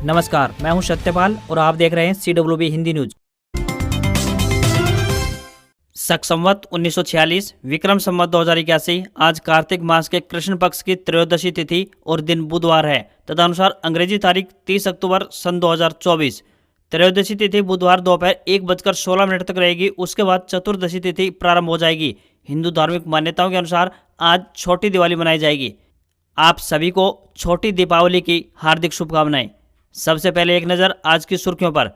नमस्कार, मैं हूं सत्यपाल और आप देख रहे हैं CWB हिंदी न्यूज। शक संवत 1946 विक्रम संवत 2081 आज कार्तिक मास के कृष्ण पक्ष की त्रयोदशी तिथि और दिन बुधवार है। तदनुसार अंग्रेजी तारीख 30 अक्टूबर सन 2024। त्रयोदशी तिथि बुधवार दोपहर 1:16 तक रहेगी। उसके बाद चतुर्दशी तिथि प्रारंभ हो जाएगी। हिंदू धार्मिक मान्यताओं के अनुसार आज छोटी दिवाली मनाई जाएगी। आप सभी को छोटी दीपावली की हार्दिक शुभकामनाएं। सबसे पहले एक नज़र आज की सुर्खियों पर।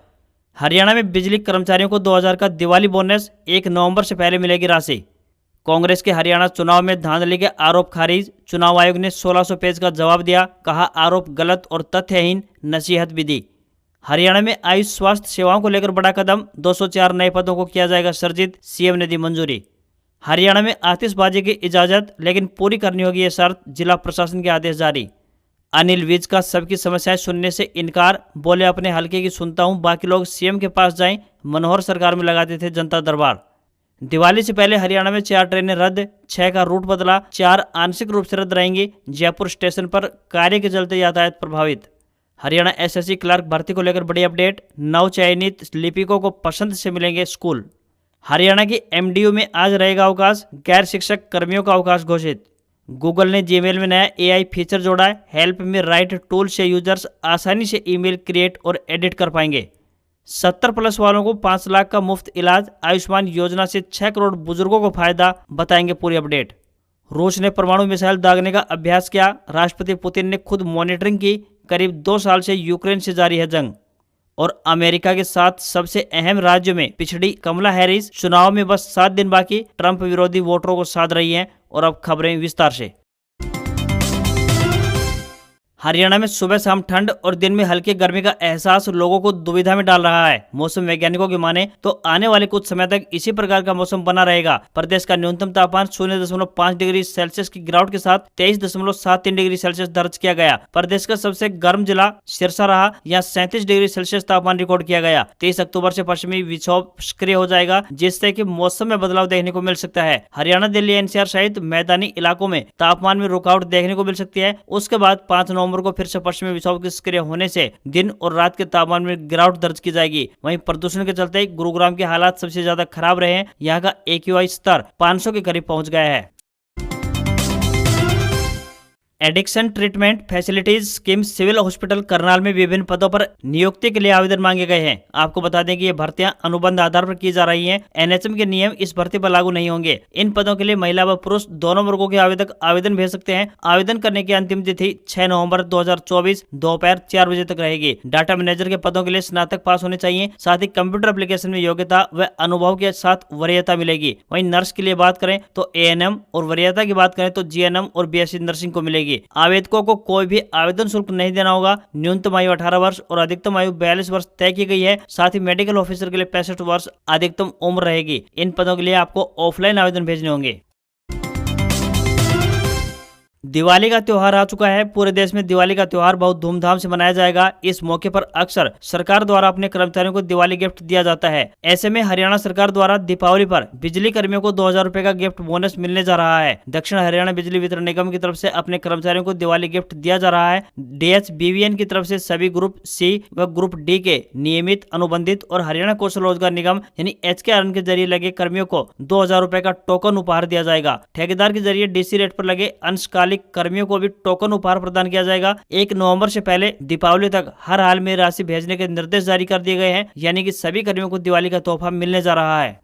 हरियाणा में बिजली कर्मचारियों को 2000 का दिवाली बोनस 1 नवंबर से पहले मिलेगी राशि। कांग्रेस के हरियाणा चुनाव में धांधली के आरोप खारिज। चुनाव आयोग ने 1600 पेज का जवाब दिया। कहा आरोप गलत और तथ्यहीन, नसीहत भी दी। हरियाणा में आयुष स्वास्थ्य सेवाओं को लेकर बड़ा कदम। 204 नए पदों को किया जाएगा सृजित। सीएम ने दी मंजूरी। हरियाणा में आतिशबाजी की इजाजत, लेकिन पूरी करनी होगी ये शर्त। जिला प्रशासन के आदेश जारी। अनिल विज का सबकी समस्याएं सुनने से इनकार। बोले अपने हलके की सुनता हूं, बाकी लोग सीएम के पास जाएं। मनोहर सरकार में लगाते थे जनता दरबार। दिवाली से पहले हरियाणा में 4 ट्रेनें रद्द, 6 का रूट बदला, 4 आंशिक रूप से रद्द रहेंगी। जयपुर स्टेशन पर कार्य के चलते यातायात प्रभावित। हरियाणा एसएससी क्लर्क भर्ती को लेकर बड़ी अपडेट। नव चयनित लिपिकों को पसंद से मिलेंगे स्कूल। हरियाणा की एमडीयू में आज रहेगा अवकाश। गैर शिक्षक कर्मियों का अवकाश घोषित। गूगल ने जीमेल में नया एआई फीचर जोड़ा है। हेल्प में राइट टूल से यूजर्स आसानी से ईमेल क्रिएट और एडिट कर पाएंगे। 70+ वालों को 5 लाख का मुफ्त इलाज। आयुष्मान योजना से 6 करोड़ बुजुर्गों को फायदा, बताएंगे पूरी अपडेट। रूस ने परमाणु मिसाइल दागने का अभ्यास किया। राष्ट्रपति पुतिन ने खुद मॉनिटरिंग की। करीब 2 साल से यूक्रेन से जारी है जंग। और अमेरिका के 7 सबसे अहम राज्यों में पिछड़ी कमला हैरिस। चुनाव में बस 7 दिन बाकी। ट्रंप विरोधी वोटरों को साध रही हैं। और अब खबरें विस्तार से। हरियाणा में सुबह शाम ठंड और दिन में हल्की गर्मी का एहसास लोगों को दुविधा में डाल रहा है। मौसम वैज्ञानिकों की माने तो आने वाले कुछ समय तक इसी प्रकार का मौसम बना रहेगा। प्रदेश का न्यूनतम तापमान 0.5 डिग्री सेल्सियस की गिरावट के साथ 23.73 डिग्री सेल्सियस दर्ज किया गया। प्रदेश का सबसे गर्म जिला सिरसा रहा। यहाँ 37 डिग्री सेल्सियस तापमान रिकॉर्ड किया गया। 30 अक्टूबर से पश्चिमी विक्षोभ सक्रिय हो जाएगा, जिससे कि मौसम में बदलाव देखने को मिल सकता है। हरियाणा, दिल्ली एनसीआर सहित मैदानी इलाकों में तापमान में रुकावट देखने को मिल सकती है। उसके बाद 5 नवंबर को फिर से पश्चिमी विक्षोभ के सक्रिय होने से दिन और रात के तापमान में गिरावट दर्ज की जाएगी। वहीं प्रदूषण के चलते गुरुग्राम के हालात सबसे ज्यादा खराब रहे हैं। यहाँ का AQI स्तर 500 के करीब पहुंच गया है। Addiction treatment facilities scheme civil hospital Karnal में विभिन्न पदों पर नियुक्ति के लिए आवेदन मांगे गए हैं। आपको बता दें कि ये भर्तियां अनुबंध आधार पर की जा रही हैं। एनएचएम के नियम इस भर्ती पर लागू नहीं होंगे। इन पदों के लिए महिला व पुरुष दोनों वर्गों के आवेदक आवेदन भेज सकते हैं। आवेदन करने की अंतिम तिथि 6 नवंबर 2024 दोपहर 4 बजे तक रहेगी। डाटा मैनेजर के पदों के लिए स्नातक पास होने चाहिए। साथ ही कंप्यूटर एप्लीकेशन में योग्यता व अनुभव के साथ वरीयता मिलेगी। वहीं नर्स के लिए बात करें तो ANM और वरीयता की बात करें तो GNM और BSc नर्सिंग को मिलेगी। आवेदकों को कोई भी आवेदन शुल्क नहीं देना होगा। न्यूनतम आयु 18 वर्ष और अधिकतम आयु 42 वर्ष तय की गई है। साथ ही मेडिकल ऑफिसर के लिए 65 वर्ष अधिकतम उम्र रहेगी। इन पदों के लिए आपको ऑफलाइन आवेदन भेजने होंगे। दिवाली का त्योहार आ चुका है। पूरे देश में दिवाली का त्योहार बहुत धूमधाम से मनाया जाएगा। इस मौके पर अक्सर सरकार द्वारा अपने कर्मचारियों को दिवाली गिफ्ट दिया जाता है। ऐसे में हरियाणा सरकार द्वारा दीपावली पर बिजली कर्मियों को 2000 रुपए का गिफ्ट बोनस मिलने जा रहा है। दक्षिण हरियाणा बिजली वितरण निगम की तरफ से अपने कर्मचारियों को दिवाली गिफ्ट दिया जा रहा है। DHBVN की तरफ से सभी ग्रुप C व ग्रुप D के नियमित, अनुबंधित और हरियाणा कौशल रोजगार निगम यानी HKRN के जरिए लगे कर्मियों को 2000 रुपए का टोकन उपहार दिया जाएगा। ठेकेदार के जरिए DC रेट पर लगे अंशकालिक कर्मियों को भी टोकन उपहार प्रदान किया जाएगा। 1 नवंबर से पहले दीपावली तक हर हाल में राशि भेजने के निर्देश जारी कर दिए गए हैं। यानी कि सभी कर्मियों को दिवाली का तोहफा मिलने जा रहा है।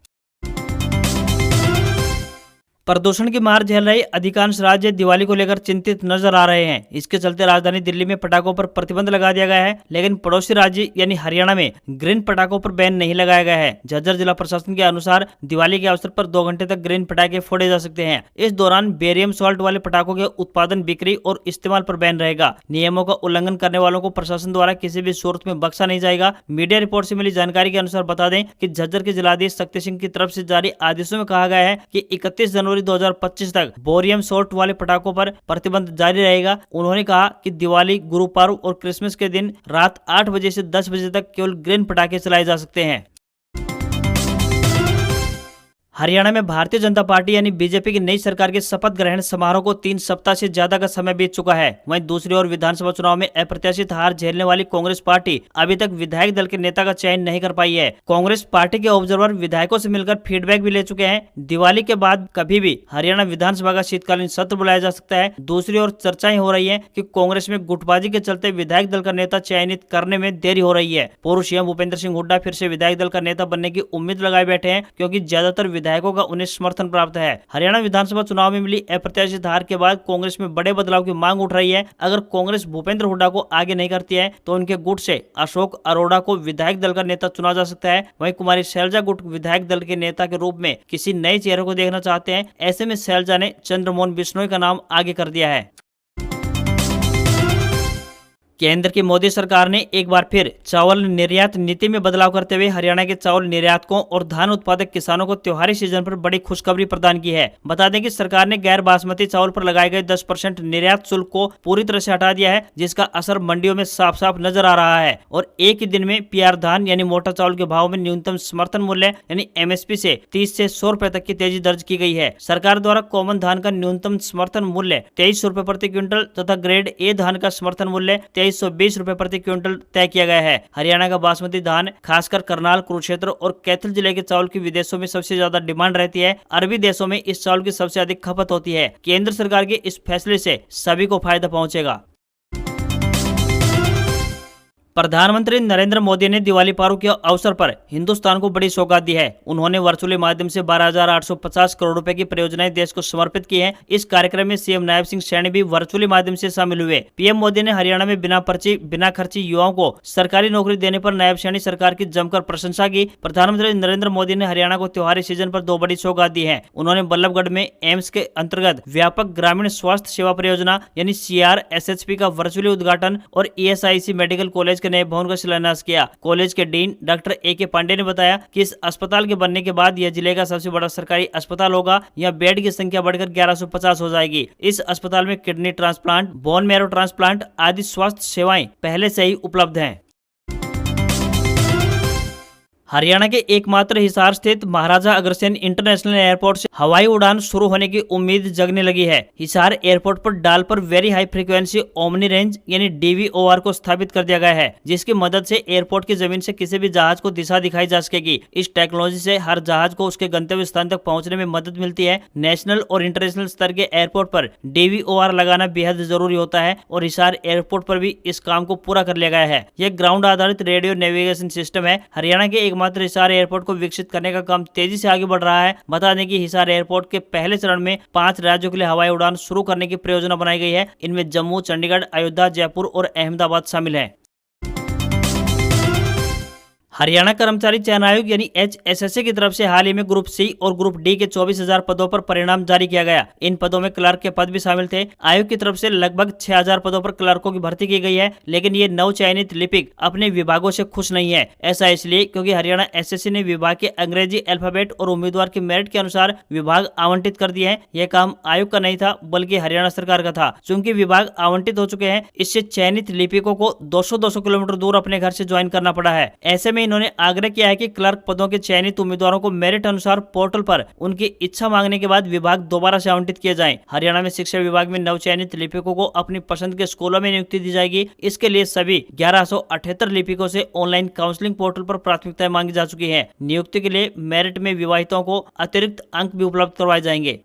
प्रदूषण की मार झेल रहे अधिकांश राज्य दिवाली को लेकर चिंतित नजर आ रहे हैं। इसके चलते राजधानी दिल्ली में पटाखों पर प्रतिबंध लगा दिया गया है, लेकिन पड़ोसी राज्य यानी हरियाणा में ग्रीन पटाखों पर बैन नहीं लगाया गया है। झज्जर जिला प्रशासन के अनुसार दिवाली के अवसर पर 2 घंटे तक ग्रीन पटाखे फोड़े जा सकते हैं। इस दौरान बेरियम सॉल्ट वाले पटाखों के उत्पादन, बिक्री और इस्तेमाल पर बैन रहेगा। नियमों का उल्लंघन करने वालों को प्रशासन द्वारा किसी भी सूरत में बख्शा नहीं जाएगा। मीडिया रिपोर्ट से मिली जानकारी के अनुसार बता दें कि झज्जर के जिलाधीश शक्ति सिंह की तरफ से जारी आदेशों में कहा गया है कि 31 जनवरी 2025 तक बोरियम सॉल्ट वाले पटाखों पर प्रतिबंध जारी रहेगा। उन्होंने कहा कि दिवाली, गुरु पर्व और क्रिसमस के दिन रात 8 बजे से 10 बजे तक केवल ग्रीन पटाखे चलाए जा सकते हैं। हरियाणा में भारतीय जनता पार्टी यानी बीजेपी की नई सरकार के शपथ ग्रहण समारोह को 3 सप्ताह से ज्यादा का समय बीत चुका है। वहीं दूसरी ओर विधानसभा चुनाव में अप्रत्याशित हार झेलने वाली कांग्रेस पार्टी अभी तक विधायक दल के नेता का चयन नहीं कर पाई है। कांग्रेस पार्टी के ऑब्जर्वर विधायकों से मिलकर फीडबैक भी ले चुके हैं। दिवाली के बाद कभी भी हरियाणा विधानसभा का शीतकालीन सत्र बुलाया जा सकता है। दूसरी ओर चर्चाएं हो रही है कि कांग्रेस में गुटबाजी के चलते विधायक दल का नेता चयनित करने में देरी हो रही है। पूर्व सीएम भूपेंद्र सिंह हुड्डा फिर से विधायक दल का नेता बनने की उम्मीद लगाए बैठे हैं, क्योंकि ज्यादातर विधायकों का उन्हें समर्थन प्राप्त है। हरियाणा विधानसभा चुनाव में मिली अप्रत्याशित हार के बाद कांग्रेस में बड़े बदलाव की मांग उठ रही है। अगर कांग्रेस भूपेंद्र हुड्डा को आगे नहीं करती है तो उनके गुट से अशोक अरोड़ा को विधायक दल का नेता चुना जा सकता है। वहीं कुमारी शैलजा गुट विधायक दल के नेता के रूप में किसी नए चेहरे को देखना चाहते हैं। ऐसे में शैलजा ने चंद्रमोहन बिश्नोई का नाम आगे कर दिया है। केंद्र की मोदी सरकार ने एक बार फिर चावल निर्यात नीति में बदलाव करते हुए हरियाणा के चावल निर्यातकों और धान उत्पादक किसानों को त्योहारी सीजन पर बड़ी खुशखबरी प्रदान की है। बता दें कि सरकार ने गैर बासमती चावल पर लगाए गए 10% निर्यात शुल्क को पूरी तरह से हटा दिया है, जिसका असर मंडियों में साफ साफ नजर आ रहा है। और एक ही दिन में पीआर धान यानी मोटा चावल के भाव में न्यूनतम समर्थन मूल्य यानी एमएसपी से 30 से 100 रुपए तक की तेजी दर्ज की गई है। सरकार द्वारा कॉमन धान का न्यूनतम समर्थन मूल्य 2300 रुपए प्रति क्विंटल तथा ग्रेड ए धान का समर्थन मूल्य 2320 रुपए प्रति क्विंटल तय किया गया है। हरियाणा का बासमती धान खासकर करनाल, कुरुक्षेत्र और कैथल जिले के चावल की विदेशों में सबसे ज्यादा डिमांड रहती है। अरबी देशों में इस चावल की सबसे अधिक खपत होती है। केंद्र सरकार के इस फैसले से सभी को फायदा पहुंचेगा। प्रधानमंत्री नरेंद्र मोदी ने दिवाली पर्व के अवसर पर हिंदुस्तान को बड़ी सौगात दी है। उन्होंने वर्चुअली माध्यम से 12,850 करोड़ रुपए की परियोजनाएं देश को समर्पित की हैं। इस कार्यक्रम में सीएम नायब सिंह सैनी भी वर्चुअली माध्यम से शामिल हुए। पीएम मोदी ने हरियाणा में बिना पर्ची बिना खर्ची युवाओं को सरकारी नौकरी देने पर नायब सैनी सरकार की जमकर प्रशंसा की। प्रधानमंत्री नरेंद्र मोदी ने हरियाणा को त्योहारी सीजन पर 2 बड़ी सौगात दी है। उन्होंने बल्लभगढ़ में एम्स के अंतर्गत व्यापक ग्रामीण स्वास्थ्य सेवा परियोजना यानी CRSHP का वर्चुअली उद्घाटन और ESIC मेडिकल कॉलेज के नए भवन का शिलान्यास किया। कॉलेज के डीन डॉक्टर AK पांडे ने बताया कि इस अस्पताल के बनने के बाद यह जिले का सबसे बड़ा सरकारी अस्पताल होगा। यह बेड की संख्या बढ़कर 1150 हो जाएगी। इस अस्पताल में kidney transplant, bone marrow transplant आदि स्वास्थ्य सेवाएं पहले से ही उपलब्ध हैं। हरियाणा के एकमात्र हिसार स्थित महाराजा अग्रसेन इंटरनेशनल एयरपोर्ट से हवाई उड़ान शुरू होने की उम्मीद जगने लगी है। हिसार एयरपोर्ट पर डाल पर very high frequency omni range यानी DVOR को स्थापित कर दिया गया है, जिसकी मदद से एयरपोर्ट की जमीन से किसी भी जहाज को दिशा दिखाई जा सकेगी। इस टेक्नोलॉजी से हर जहाज को उसके गंतव्य स्थान तक पहुंचने में मदद मिलती है। नेशनल और इंटरनेशनल स्तर के एयरपोर्ट पर DVOR लगाना बेहद जरूरी होता है और हिसार एयरपोर्ट पर भी इस काम को पूरा कर लिया गया है। यह ग्राउंड आधारित रेडियो नेविगेशन सिस्टम है। हरियाणा के एकमात्र हिसार एयरपोर्ट को विकसित करने का काम तेजी से आगे बढ़ रहा है। बता दें कि हिसार एयरपोर्ट के पहले चरण में 5 राज्यों के लिए हवाई उड़ान शुरू करने की परियोजना बनाई गई है। इनमें जम्मू, चंडीगढ़, अयोध्या, जयपुर और अहमदाबाद शामिल है। हरियाणा कर्मचारी चयन आयोग यानी HSSA की तरफ से हाल ही में ग्रुप C और ग्रुप D के 24,000 पदों पर परिणाम जारी किया गया। इन पदों में क्लर्क के पद भी शामिल थे। आयोग की तरफ से लगभग 6,000 पदों पर क्लर्कों की भर्ती की गई है, लेकिन ये नव चयनित लिपिक अपने विभागों से खुश नहीं है। ऐसा इसलिए क्योंकि हरियाणा SSC ने विभाग के अंग्रेजी अल्फाबेट और उम्मीदवार की मेरिट के अनुसार विभाग आवंटित कर दिए हैं। यह काम आयोग का नहीं था बल्कि हरियाणा सरकार का था। चूंकि विभाग आवंटित हो चुके हैं, इससे चयनित लिपिकों को 200 किलोमीटर दूर अपने घर से ज्वाइन करना पड़ा है। ऐसे में इन्होंने आग्रह किया है कि क्लर्क पदों के चयनित उम्मीदवारों को मेरिट अनुसार पोर्टल पर उनकी इच्छा मांगने के बाद विभाग दोबारा से आवंटित किए जाएं। हरियाणा में शिक्षा विभाग में नवचयनित लिपिकों को अपनी पसंद के स्कूलों में नियुक्ति दी जाएगी। इसके लिए सभी 1178 लिपिकों से ऑनलाइन काउंसलिंग पोर्टल पर प्राथमिकताएं मांगी जा चुकी है। नियुक्ति के लिए मेरिट में विवाहितों को अतिरिक्त अंक भी उपलब्ध करवाए जाएंगे।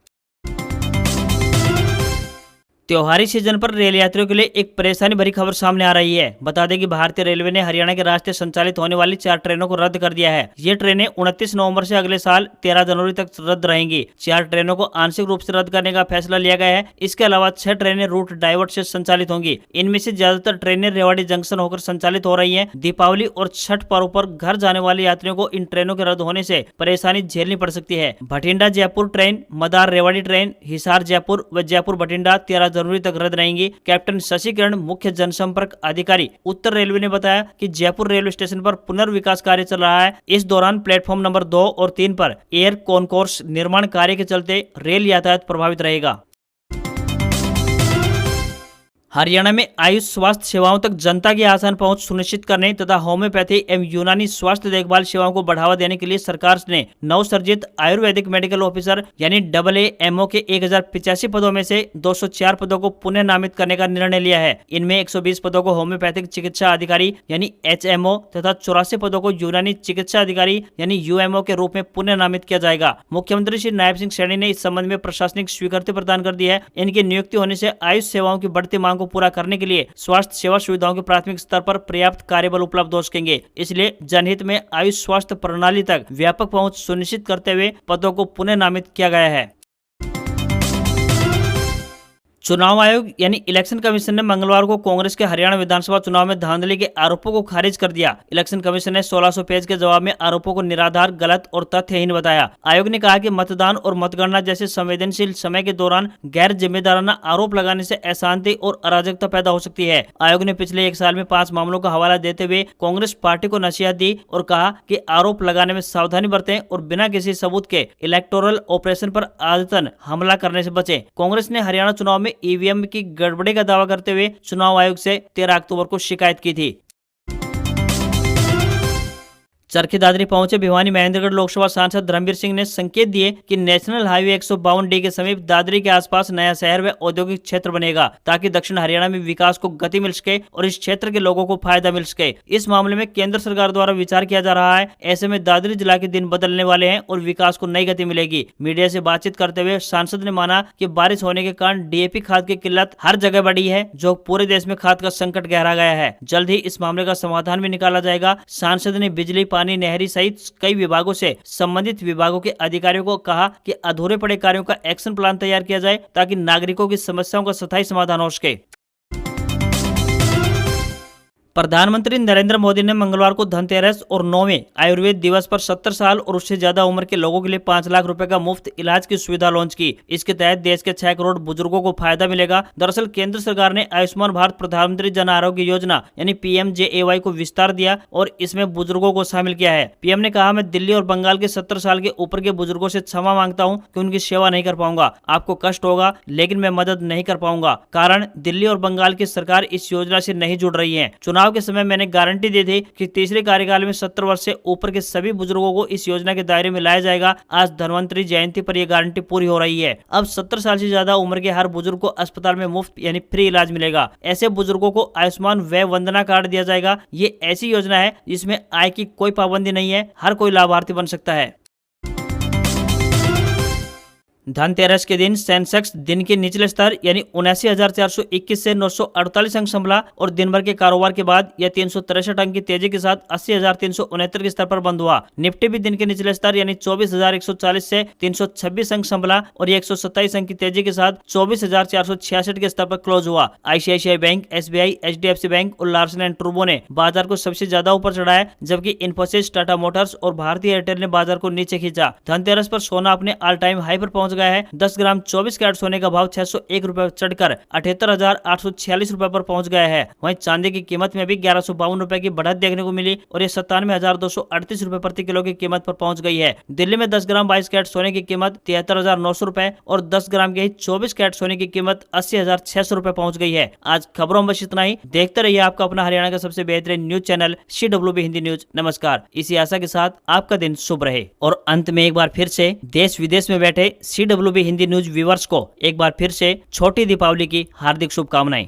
त्योहारी सीजन पर रेल यात्रियों के लिए एक परेशानी भरी खबर सामने आ रही है। बता दें कि भारतीय रेलवे ने हरियाणा के रास्ते संचालित होने वाली 4 ट्रेनों को रद्द कर दिया है। ये ट्रेनें 29 नवंबर से अगले साल 13 जनवरी तक रद्द रहेंगी। 4 ट्रेनों को आंशिक रूप से रद्द करने का फैसला लिया गया है। इसके अलावा 6 ट्रेनें रूट डाइवर्ट से संचालित होंगी। इनमें से ज्यादातर ट्रेनें रेवाड़ी जंक्शन होकर संचालित हो रही है। दीपावली और छठ पर्व पर घर जाने वाले यात्रियों को इन ट्रेनों के रद्द होने से परेशानी झेलनी पड़ सकती है। भटिंडा जयपुर ट्रेन, मदार रेवाड़ी ट्रेन, हिसार जयपुर व जयपुर भटिंडा 13 जनवरी तक रद्द रहेंगी। कैप्टन शशि किरण, मुख्य जनसंपर्क अधिकारी, उत्तर रेलवे ने बताया कि जयपुर रेलवे स्टेशन पर पुनर्विकास कार्य चल रहा है। इस दौरान प्लेटफॉर्म नंबर 2 और 3 पर एयर कॉन्कोर्स निर्माण कार्य के चलते रेल यातायात प्रभावित रहेगा। हरियाणा में आयुष स्वास्थ्य सेवाओं तक जनता की आसान पहुंच सुनिश्चित करने तथा होम्योपैथी एवं यूनानी स्वास्थ्य देखभाल सेवाओं को बढ़ावा देने के लिए सरकार ने नवसर्जित आयुर्वेदिक मेडिकल ऑफिसर यानी AAMO के 1085 पदों में से 204 पदों को पुनः नामित करने का निर्णय लिया है। इनमें 120 पदों को होम्योपैथिक चिकित्सा अधिकारी यानी HMO तथा 84 पदों को यूनानी चिकित्सा अधिकारी यानी UMO के रूप में पुनः नामित किया जाएगा। मुख्यमंत्री श्री नायब सिंह सैनी ने इस संबंध में प्रशासनिक स्वीकृति प्रदान कर दी है। इनकी नियुक्ति होने से आयुष सेवाओं की बढ़ती मांग को पूरा करने के लिए स्वास्थ्य सेवा सुविधाओं के प्राथमिक स्तर पर पर्याप्त कार्यबल उपलब्ध हो सकेंगे। इसलिए जनहित में आयुष स्वास्थ्य प्रणाली तक व्यापक पहुंच सुनिश्चित करते हुए पदों को पुनः नामित किया गया है। चुनाव आयोग यानी इलेक्शन कमीशन ने मंगलवार को कांग्रेस के हरियाणा विधानसभा चुनाव में धांधली के आरोपों को खारिज कर दिया। इलेक्शन कमीशन ने 1600 पेज के जवाब में आरोपों को निराधार, गलत और तथ्यहीन बताया। आयोग ने कहा कि मतदान और मतगणना जैसे संवेदनशील समय के दौरान गैर जिम्मेदाराना आरोप लगाने से अशांति और अराजकता पैदा हो सकती है। आयोग ने पिछले 1 साल में 5 मामलों का हवाला देते हुए कांग्रेस पार्टी को नसीहत दी और कहा कि आरोप लगाने में सावधानी बरतें और बिना किसी सबूत के इलेक्टोरल ऑपरेशन पर आदतन हमला करने से बचें। कांग्रेस ने हरियाणा चुनाव में ईवीएम की गड़बड़ी का दावा करते हुए चुनाव आयोग से 13 अक्टूबर को शिकायत की थी। चरखी दादरी पहुंचे भिवानी महेंद्रगढ़ लोकसभा सांसद धर्मवीर सिंह ने संकेत दिए कि नेशनल हाईवे 152D के समीप दादरी के आसपास नया शहर व औद्योगिक क्षेत्र बनेगा ताकि दक्षिण हरियाणा में विकास को गति मिल सके और इस क्षेत्र के लोगों को फायदा मिल सके। इस मामले में केंद्र सरकार द्वारा विचार किया जा रहा है। ऐसे में दादरी जिला के दिन बदलने वाले हैं और विकास को नई गति मिलेगी। मीडिया से बातचीत करते हुए सांसद ने माना कि बारिश होने के कारण DAP खाद की किल्लत हर जगह बढ़ी है, जो पूरे देश में खाद का संकट गहरा गया है। जल्द ही इस मामले का समाधान भी निकाला जाएगा। सांसद ने बिजली, पानी, नहरी सहित कई विभागों से संबंधित विभागों के अधिकारियों को कहा कि अधूरे पड़े कार्यों का एक्शन प्लान तैयार किया जाए ताकि नागरिकों की समस्याओं का स्थायी समाधान हो सके। प्रधानमंत्री नरेंद्र मोदी ने मंगलवार को धनतेरस और 9वें आयुर्वेद दिवस पर 70 साल और उससे ज्यादा उम्र के लोगों के लिए 5 लाख रुपए का मुफ्त इलाज की सुविधा लॉन्च की। इसके तहत देश के 6 करोड़ बुजुर्गों को फायदा मिलेगा। दरअसल केंद्र सरकार ने आयुष्मान भारत प्रधानमंत्री जन आरोग्य योजना यानी PMJAY को विस्तार दिया और इसमें बुजुर्गों को शामिल किया है। पीएम ने कहा, मैं दिल्ली और बंगाल के 70 साल के ऊपर के बुजुर्गों से क्षमा मांगता हूँ कि उनकी सेवा नहीं कर पाऊंगा। आपको कष्ट होगा लेकिन मैं मदद नहीं कर पाऊंगा, कारण दिल्ली और बंगाल की सरकार इस योजना से नहीं जुड़ रही है। चुनाव के समय मैंने गारंटी दी थी कि तीसरे कार्यकाल में 70 वर्ष से ऊपर के सभी बुजुर्गों को इस योजना के दायरे में लाया जाएगा। आज धन्वंतरी जयंती पर यह गारंटी पूरी हो रही है। अब 70 साल से ज्यादा उम्र के हर बुजुर्ग को अस्पताल में मुफ्त यानी फ्री इलाज मिलेगा। ऐसे बुजुर्गों को आयुष्मान वय वंदना कार्ड दिया जाएगा। ये ऐसी योजना है जिसमें आय की कोई पाबंदी नहीं है, हर कोई लाभार्थी बन सकता है। धनतेरस के दिन सेंसेक्स दिन के निचले स्तर यानी 79,421 से 948 अंक संभला और दिन भर के कारोबार के बाद यह 363 अंक की तेजी के साथ 80,369 के स्तर पर बंद हुआ। निफ्टी भी दिन के निचले स्तर यानी 24,140 से 326 अंक संभला और ये 127 अंक की तेजी के साथ 24,466 के स्तर पर क्लोज हुआ। ICICI bank, SBI, HDFC bank और लार्सन एंड टूब्रो ने बाजार को सबसे ज्यादा ऊपर चढ़ाया, जबकि इन्फोसिस, टाटा मोटर्स और भारतीय एयरटेल ने बाजार को नीचे खींचा। धनतेरस पर सोना अपने ऑल टाइम हाई पर पहुंच गया है। 10 ग्राम 24 कैरेट सोने का भाव 601 रुपए चढ़कर 78,846 रुपए पर पहुंच गया है। वहीं चांदी की कीमत में भी 1152 रुपए की बढ़त देखने को मिली और ये 97,238 रुपए प्रति किलो की कीमत पर पहुंच गई है। दिल्ली में 10 ग्राम 22 कैरेट सोने की कीमत 73,900 रुपए और 10 ग्राम के 24 कैरेट सोने की कीमत 80,600 रुपए पहुंच गई है। आज खबरों में बस इतना ही। देखते रहिए आपका अपना हरियाणा का सबसे बेहतरीन news channel CWB Hindi news. नमस्कार। इसी आशा के साथ आपका दिन शुभ रहे। और अंत में एक बार फिर से देश विदेश में बैठे CWB हिंदी न्यूज व्यूअर्स को एक बार फिर से छोटी दीपावली की हार्दिक शुभकामनाएं।